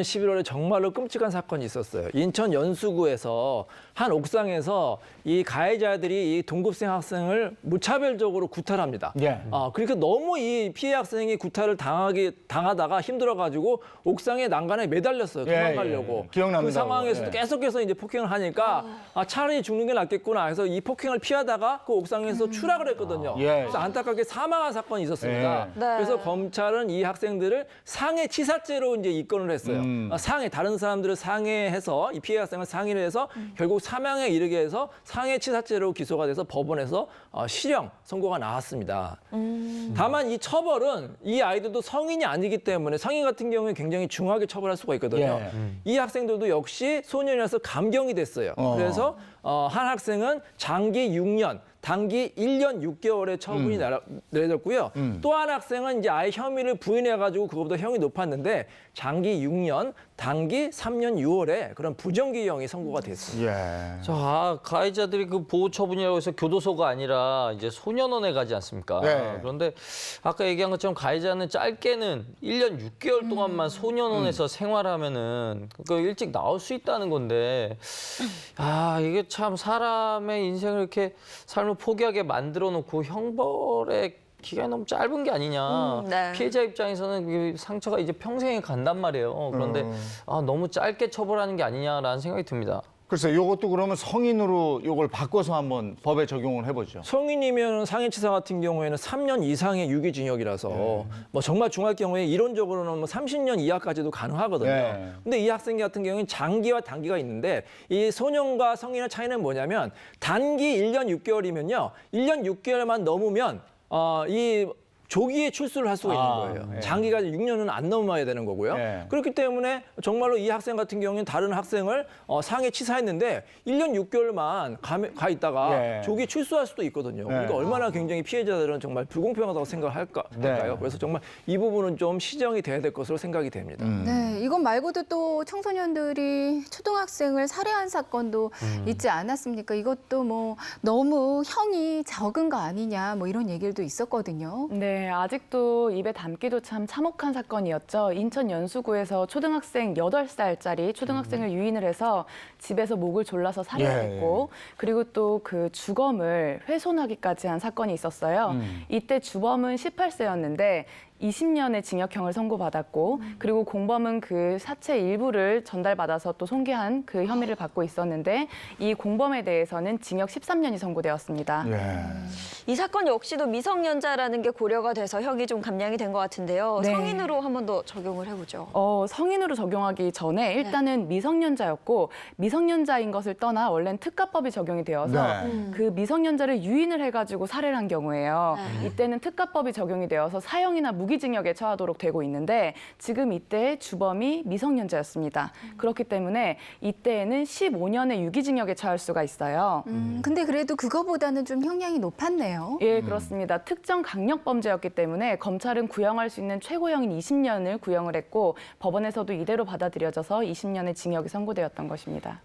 11월에 정말로 끔찍한 사건이 있었어요. 인천 연수구에서 한 옥상에서 이 가해자들이 이 동급생 학생을 무차별적으로 구타합니다. 예. 그러니까 너무 이 피해 학생이 구타를 당하다가 힘들어가지고 옥상에 난간에 매달렸어요. 도망가려고. 기억납니다. 그 상황에서도 예. 계속해서 이제 폭행을 하니까 차라리 죽는 게 낫겠구나 해서 이 폭행을 피하다가 그 옥상에서 추락을 했거든요. 예. 그래서 안타깝게 사망한 사건이 있었습니다. 예. 네. 그래서 검찰은 이 학생들을 상해치사죄로 이제 입건을 했어요. 다른 사람들을 상해해서 이 피해 학생을 상해를 해서 결국 사망에 이르게 해서 상해치사죄로 기소가 돼서 법원에서 실형 선고가 나왔습니다. 다만 이 처벌은 이 아이들도 성인이 아니기 때문에 성인 같은 경우에 굉장히 중하게 처벌할 수가 있거든요. 예. 이 학생들도 역시 소년이라서 감경이 됐어요. 그래서 한 학생은 장기 6년, 단기 1년 6개월의 처분이 내려졌고요. 또 한 학생은 이제 아예 혐의를 부인해가지고 그것보다 형이 높았는데 장기 6년, 단기 3년 6월에 그런 부정기형이 선고가 됐습니다. 예. 자, 가해자들이 그 보호 처분이라고 해서 교도소가 아니라 이제 소년원에 가지 않습니까? 네. 그런데 아까 얘기한 것처럼 가해자는 짧게는 1년 6개월 동안만 소년원에서 생활하면은 그 일찍 나올 수 있다는 건데, 이게 참 사람의 인생을 이렇게 삶을 포기하게 만들어 놓고 형벌의 기간이 너무 짧은 게 아니냐. 네. 피해자 입장에서는 그 상처가 이제 평생에 간단 말이에요. 그런데 너무 짧게 처벌하는 게 아니냐라는 생각이 듭니다. 글쎄, 이것도 그러면 성인으로 이걸 바꿔서 한번 법에 적용을 해보죠. 성인이면 상해치사 같은 경우에는 3년 이상의 유기징역이라서 뭐 정말 중할 경우에 이론적으로는 뭐 30년 이하까지도 가능하거든요. 네. 근데 이 학생 같은 경우는 장기와 단기가 있는데 이 소년과 성인의 차이는 뭐냐면 단기 1년 6개월이면요. 1년 6개월만 넘으면 이 조기에 출소를 할 수가 있는 거예요. 예. 장기가 6년은 안 넘어야 되는 거고요. 예. 그렇기 때문에 정말로 이 학생 같은 경우는 다른 학생을 상해 치사했는데 1년 6개월만 가 있다가 예. 조기 출소할 수도 있거든요. 그러니까 얼마나 굉장히 피해자들은 정말 불공평하다고 생각할까요? 네. 그래서 정말 이 부분은 좀 시정이 돼야 될 것으로 생각이 됩니다. 네, 이것 말고도 또 청소년들이 초등학생을 살해한 사건도 있지 않았습니까? 이것도 뭐 너무 형이 적은 거 아니냐 뭐 이런 얘기도 있었거든요. 네, 아직도 입에 담기도 참 참혹한 사건이었죠. 인천 연수구에서 초등학생 8살짜리 초등학생을 유인을 해서 집에서 목을 졸라서 살해했고 그리고 또 그 주검을 훼손하기까지 한 사건이 있었어요. 이때 주범은 18세였는데 20년의 징역형을 선고받았고 그리고 공범은 그 사체 일부를 전달받아서 또 손괴한 그 혐의를 받고 있었는데 이 공범에 대해서는 징역 13년이 선고되었습니다. 예. 이 사건 역시도 미성년자라는 게 고려가 돼서 형이 좀 감량이 된 것 같은데요. 네. 성인으로 한 번 더 적용을 해보죠. 성인으로 적용하기 전에 일단은 미성년자였고 미성년자인 것을 떠나 원래는 특가법이 적용이 되어서 그 미성년자를 유인을 해가지고 살해를 한 경우에요. 이때는 특가법이 적용이 되어서 사형이나 무기징역에 처하도록 되고 있는데 지금 이때 주범이 미성년자였습니다. 그렇기 때문에 이때에는 15년의 유기징역에 처할 수가 있어요. 근데 그래도 그거보다는 좀 형량이 높았네요. 예, 그렇습니다. 특정 강력범죄였기 때문에 검찰은 구형할 수 있는 최고형인 20년을 구형을 했고 법원에서도 이대로 받아들여져서 20년의 징역이 선고되었던 것입니다.